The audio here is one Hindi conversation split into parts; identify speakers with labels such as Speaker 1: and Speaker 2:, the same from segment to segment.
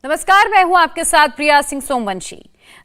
Speaker 1: नमस्कार, मैं हूं आपके साथ प्रिया सिंह सोमवंशी।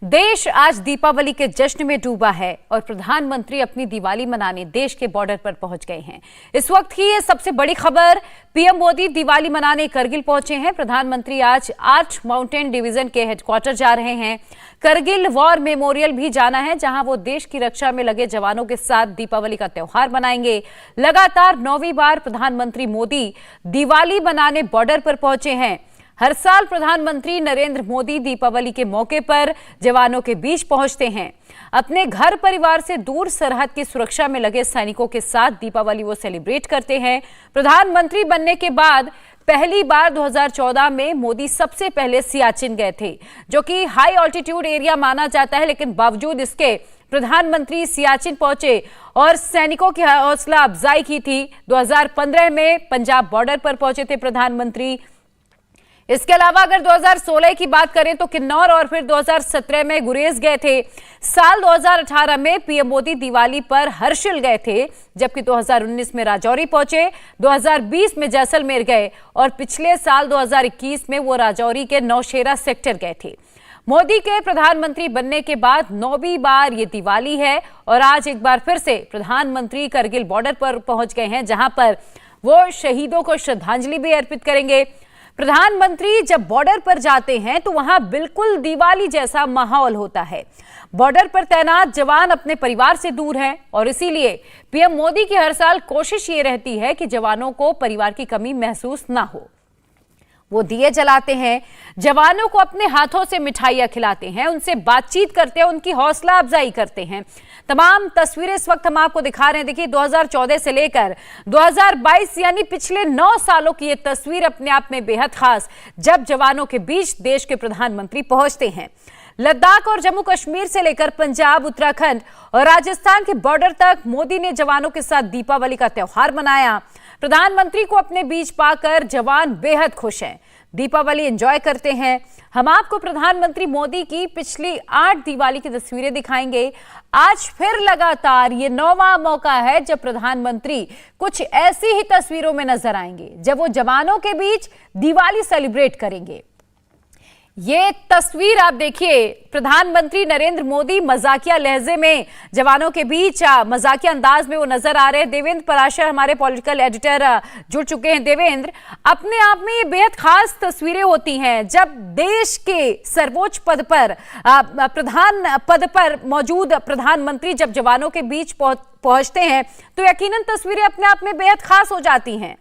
Speaker 1: देश आज दीपावली के जश्न में डूबा है और प्रधानमंत्री अपनी दिवाली मनाने देश के बॉर्डर पर पहुंच गए हैं। इस वक्त की ये सबसे बड़ी खबर, पीएम मोदी दिवाली मनाने करगिल पहुंचे हैं। प्रधानमंत्री आज आर्च माउंटेन डिवीजन के हेडक्वार्टर जा रहे हैं। करगिल वॉर मेमोरियल भी जाना है, जहां वो देश की रक्षा में लगे जवानों के साथ दीपावली का त्योहार मनाएंगे। लगातार 9वीं बार प्रधानमंत्री मोदी दिवाली मनाने बॉर्डर पर पहुंचे हैं। हर साल प्रधानमंत्री नरेंद्र मोदी दीपावली के मौके पर जवानों के बीच पहुंचते हैं। अपने घर परिवार से दूर सरहद की सुरक्षा में लगे सैनिकों के साथ दीपावली वो सेलिब्रेट करते हैं। प्रधानमंत्री बनने के बाद पहली बार 2014 में मोदी सबसे पहले सियाचिन गए थे, जो कि हाई ऑल्टीट्यूड एरिया माना जाता है, लेकिन बावजूद इसके प्रधानमंत्री सियाचिन पहुंचे और सैनिकों की हौसला अफजाई की थी। 2015 में पंजाब बॉर्डर पर पहुंचे थे प्रधानमंत्री। इसके अलावा अगर 2016 की बात करें तो किन्नौर और फिर 2017 में गुरेज गए थे। साल 2018 में पीएम मोदी दिवाली पर हर्षिल गए थे, जबकि 2019 में राजौरी पहुंचे, 2020 में जैसलमेर गए और पिछले साल 2021 में वो राजौरी के नौशेरा सेक्टर गए थे। मोदी के प्रधानमंत्री बनने के बाद 9वीं बार ये दिवाली है और आज एक बार फिर से प्रधानमंत्री करगिल बॉर्डर पर पहुंच गए हैं, जहां पर वो शहीदों को श्रद्धांजलि भी अर्पित करेंगे। प्रधानमंत्री जब बॉर्डर पर जाते हैं तो वहां बिल्कुल दिवाली जैसा माहौल होता है। बॉर्डर पर तैनात जवान अपने परिवार से दूर हैं और इसीलिए पीएम मोदी की हर साल कोशिश ये रहती है कि जवानों को परिवार की कमी महसूस ना हो। वो दिए जलाते हैं, जवानों को अपने हाथों से मिठाइयां खिलाते हैं, उनसे बातचीत करते हैं, उनकी हौसला अफजाई करते हैं। तमाम तस्वीरें इस वक्त हम आपको दिखा रहे हैं। देखिए, 2014 से लेकर 2022 यानी पिछले 9 सालों की ये तस्वीर अपने आप में बेहद खास, जब जवानों के बीच देश के प्रधानमंत्री पहुंचते हैं। लद्दाख और जम्मू कश्मीर से लेकर पंजाब, उत्तराखंड और राजस्थान के बॉर्डर तक मोदी ने जवानों के साथ दीपावली का त्योहार मनाया। प्रधानमंत्री को अपने बीच पाकर जवान बेहद खुश हैं, दीपावली एंजॉय करते हैं। हम आपको प्रधानमंत्री मोदी की पिछली 8 दिवाली की तस्वीरें दिखाएंगे। आज फिर लगातार ये 9वां मौका है जब प्रधानमंत्री कुछ ऐसी ही तस्वीरों में नजर आएंगे, जब वो जवानों के बीच दिवाली सेलिब्रेट करेंगे। ये तस्वीर आप देखिए, प्रधानमंत्री नरेंद्र मोदी मजाकिया लहजे में जवानों के बीच मजाकिया अंदाज में वो नजर आ रहे हैं। देवेंद्र पराशर हमारे पॉलिटिकल एडिटर जुड़ चुके हैं। देवेंद्र, अपने आप में ये बेहद खास तस्वीरें होती हैं जब देश के सर्वोच्च पद पर प्रधान पद पर मौजूद प्रधानमंत्री जब जवानों के बीच पहुंचते हैं, तो यकीनन तस्वीरें अपने आप में बेहद खास हो जाती हैं।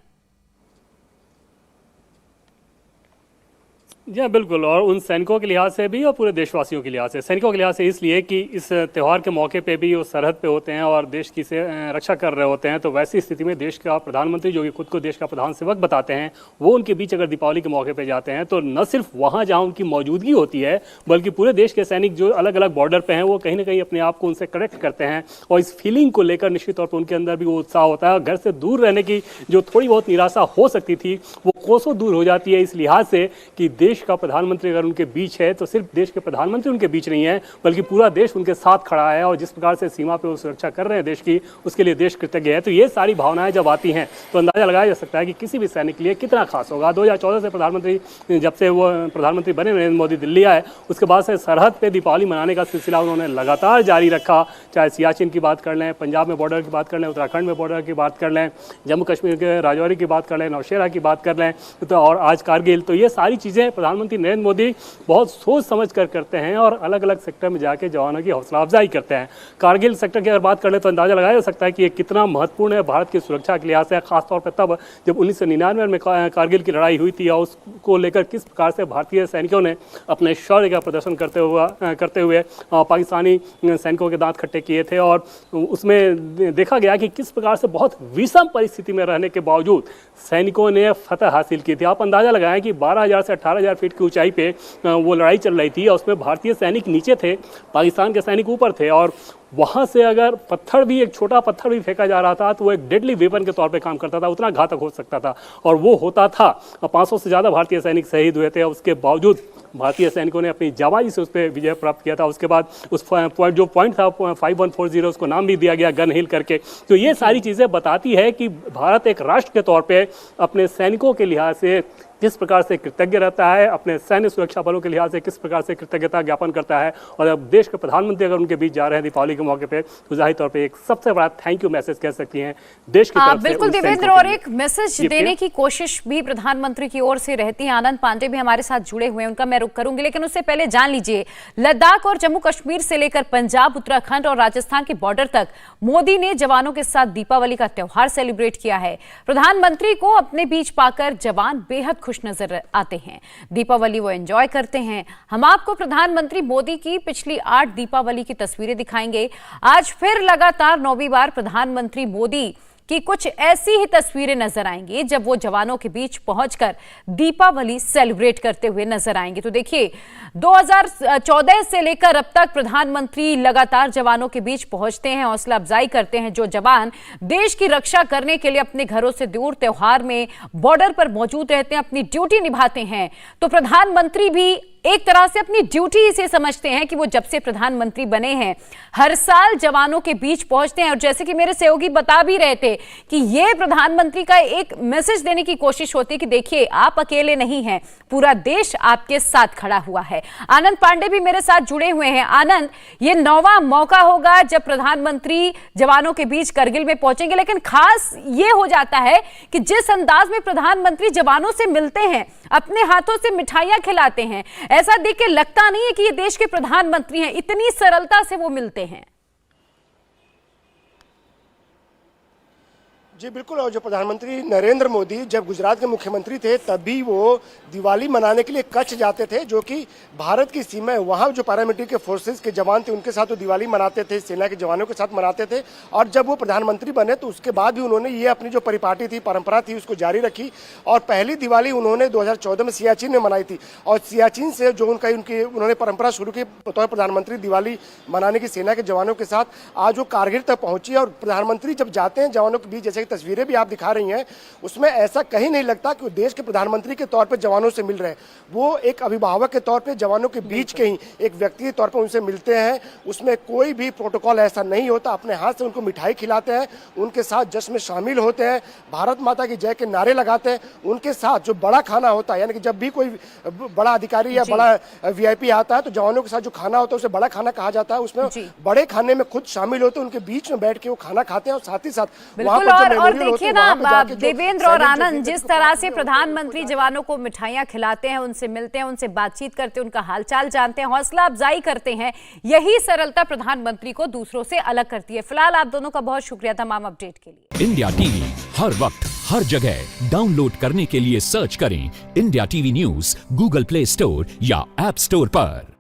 Speaker 2: जी हाँ, बिल्कुल। और उन सैनिकों के लिहाज से भी और पूरे देशवासियों के लिहाज से, सैनिकों के लिहाज से इसलिए कि इस त्यौहार के मौके पे भी वो सरहद पे होते हैं और देश की से रक्षा कर रहे होते हैं। तो वैसी स्थिति में देश का प्रधानमंत्री, जो कि खुद को देश का प्रधान सेवक बताते हैं, वो उनके बीच अगर दीपावली के मौके पर जाते हैं तो न सिर्फ वहाँ जहाँ उनकी मौजूदगी होती है, बल्कि पूरे देश के सैनिक जो अलग अलग बॉर्डर पर हैं वो कहीं ना कहीं अपने आप को उनसे कनेक्ट करते हैं। और इस फीलिंग को लेकर निश्चित तौर पर उनके अंदर भी वो उत्साह होता है। घर से दूर रहने की जो थोड़ी बहुत निराशा हो सकती थी, वो कोसों दूर हो जाती है इस लिहाज से कि देश का प्रधानमंत्री अगर उनके बीच है तो सिर्फ देश के प्रधानमंत्री उनके बीच नहीं है, बल्कि पूरा देश उनके साथ खड़ा है। और जिस प्रकार से सीमा पे वो सुरक्षा कर रहे हैं देश की, उसके लिए देश कृतज्ञ है। तो ये सारी भावनाएं जब आती हैं तो अंदाजा लगाया जा सकता है कि किसी भी सैनिक के लिए कितना खास होगा। 2014 से प्रधानमंत्री, जब से वो प्रधानमंत्री बने नरेंद्र मोदी दिल्ली आए, उसके बाद से सरहद पर दीपावली मनाने का सिलसिला उन्होंने लगातार जारी रखा। चाहे सियाचिन की बात कर लें, पंजाब में बॉर्डर की बात कर लें, उत्तराखंड में बॉर्डर की बात कर लें, जम्मू कश्मीर के राजौरी की बात कर लें, नौशेरा की बात कर लें, तो और आज कारगिल। तो ये सारी चीज़ें प्रधानमंत्री नरेंद्र मोदी बहुत सोच समझ कर करते हैं और अलग अलग सेक्टर में जाके जवानों की हौसला अफजाई करते हैं। कारगिल सेक्टर की अगर बात कर ले तो अंदाजा लगाया जा सकता है कि ये कितना महत्वपूर्ण है भारत की सुरक्षा के लिहाज से, खासतौर पर तब जब 1999 में कारगिल की लड़ाई हुई थी और उसको लेकर किस प्रकार से भारतीय सैनिकों ने अपने शौर्य का प्रदर्शन करते हुए पाकिस्तानी सैनिकों के दांत खट्टे किए थे। और उसमें देखा गया कि किस प्रकार से बहुत विषम परिस्थिति में रहने के बावजूद सैनिकों ने फतह हासिल की थी। आप अंदाजा लगाएं कि 12,000 से 18,000 फीट की ऊंचाई पे वो लड़ाई चल रही थी और उसमें भारतीय सैनिक नीचे थे, पाकिस्तान के सैनिक ऊपर थे। और वहाँ से अगर पत्थर भी, एक छोटा पत्थर भी फेंका जा रहा था तो वो एक डेडली वेपन के तौर पे काम करता था, उतना घातक हो सकता था। और वो होता था। 500 से ज़्यादा भारतीय सैनिक शहीद हुए थे। उसके बावजूद भारतीय सैनिकों ने अपनी जाबाजी से उस पर विजय प्राप्त किया था। उसके बाद उस जो पॉइंट था 5140, उसको नाम भी दिया गया गन हिल करके। तो ये सारी चीज़ें बताती है कि भारत एक राष्ट्र के तौर पे अपने सैनिकों के लिहाज से किस प्रकार से कृतज्ञ रहता है, अपने सैन्य सुरक्षा बलों के लिहाज से किस प्रकार से कृतज्ञता ज्ञापन करता है। और अब देश के प्रधानमंत्री अगर उनके बीच जा रहे हैं दीपावली के मौके पे, तो जाहिर तौर पे एक सबसे बड़ा थैंक यू मैसेज कह सकती हैं देश की तरफ से।
Speaker 1: बिल्कुल देवेंद्र, और एक मैसेज देने की कोशिश भी प्रधानमंत्री की ओर से रहती है। आनंद पांडे भी हमारे साथ जुड़े हुए हैं, उनका मैं रुख करूंगी, लेकिन उससे पहले जान लीजिए, लद्दाख और जम्मू कश्मीर से लेकर पंजाब, उत्तराखंड और राजस्थान के बॉर्डर तक मोदी ने जवानों के साथ दीपावली का त्योहार सेलिब्रेट किया है। प्रधानमंत्री को अपने बीच पाकर जवान बेहद खुश नजर आते हैं। दीपावली वो एंजॉय करते हैं। हम आपको प्रधानमंत्री मोदी की पिछली 8 दीपावली की तस्वीरें दिखाएंगे। आज फिर लगातार 9वीं बार प्रधानमंत्री मोदी कि कुछ ऐसी ही तस्वीरें नजर आएंगी जब वो जवानों के बीच पहुंचकर दीपावली सेलिब्रेट करते हुए नजर आएंगे। तो देखिए, 2014 से लेकर अब तक प्रधानमंत्री लगातार जवानों के बीच पहुंचते हैं, हौसला अफजाई करते हैं। जो जवान देश की रक्षा करने के लिए अपने घरों से दूर त्योहार में बॉर्डर पर मौजूद रहते हैं, अपनी ड्यूटी निभाते हैं, तो प्रधानमंत्री भी एक तरह से अपनी ड्यूटी इसे समझते हैं कि वो जब से प्रधानमंत्री बने हैं हर साल जवानों के बीच पहुंचते हैं। और जैसे कि मेरे सहयोगी बता भी रहे थे कि ये प्रधानमंत्री का एक मैसेज देने की कोशिश होती है कि देखिए, आप अकेले नहीं हैं, पूरा देश आपके साथ खड़ा हुआ है। आनंद पांडे भी मेरे साथ जुड़े हुए हैं। आनंद, ये 9वां मौका होगा जब प्रधानमंत्री जवानों के बीच करगिल में पहुंचेंगे, लेकिन खास ये हो जाता है कि जिस अंदाज में प्रधानमंत्री जवानों से मिलते हैं, अपने हाथों से मिठाइयां खिलाते हैं, ऐसा देख के लगता नहीं है कि ये देश के प्रधानमंत्री हैं, इतनी सरलता से वो मिलते हैं।
Speaker 3: जी बिल्कुल, और जो प्रधानमंत्री नरेंद्र मोदी जब गुजरात के मुख्यमंत्री थे तभी वो दिवाली मनाने के लिए कच्छ जाते थे, जो कि भारत की सीमा है। वहाँ जो पैरामिलिट्री के फोर्सेस के जवान थे उनके साथ वो दिवाली मनाते थे, सेना के जवानों के साथ मनाते थे। और जब वो प्रधानमंत्री बने तो उसके बाद भी उन्होंने ये अपनी जो परिपाटी थी, परंपरा थी, उसको जारी रखी। और पहली दिवाली उन्होंने 2014 में सियाचिन में मनाई थी। और सियाचिन से जो उन्होंने परंपरा शुरू की बतौर प्रधानमंत्री दिवाली मनाने की सेना के जवानों के साथ, आज वो कारगिल तक पहुंची। और प्रधानमंत्री जब जाते हैं जवानों के बीच, जैसे तस्वीरें भी आप दिखा रही हैं, उसमें ऐसा कहीं नहीं लगता कि वो देश के प्रधानमंत्री के तौर पे जवानों से मिल रहे हैं। वो एक अभिभावक के तौर पे जवानों के बीच के ही एक व्यक्ति के तौर पे उनसे मिलते हैं। उसमें कोई भी प्रोटोकॉल ऐसा नहीं होता। अपने हाथ से उनको मिठाई खिलाते हैं, उनके साथ जश्न में शामिल होते हैं, भारत माता की जय के नारे लगाते हैं। उनके साथ जो बड़ा खाना होता है, यानी कि जब भी कोई बड़ा अधिकारी या बड़ा वीआईपी आता है तो जवानों के साथ जो खाना होता है उसे बड़ा खाना कहा जाता है। उसमें बड़े खाने में खुद शामिल होते हैं, उनके बीच में बैठ के वो खाना खाते हैं। और साथ ही साथ वहाँ पर
Speaker 1: देखिए ना देवेंद्र और आनंद, जिस तरह से प्रधानमंत्री जवानों को मिठाइयां खिलाते हैं, उनसे मिलते हैं, उनसे बातचीत करते हैं, उनका हालचाल जानते हैं, हौसला अफजाई करते हैं, यही सरलता प्रधानमंत्री को दूसरों से अलग करती है। फिलहाल आप दोनों का बहुत शुक्रिया तमाम अपडेट के लिए।
Speaker 4: इंडिया टीवी हर वक्त हर जगह डाउनलोड करने के लिए सर्च करें India TV news Google play store या ऐप स्टोर पर।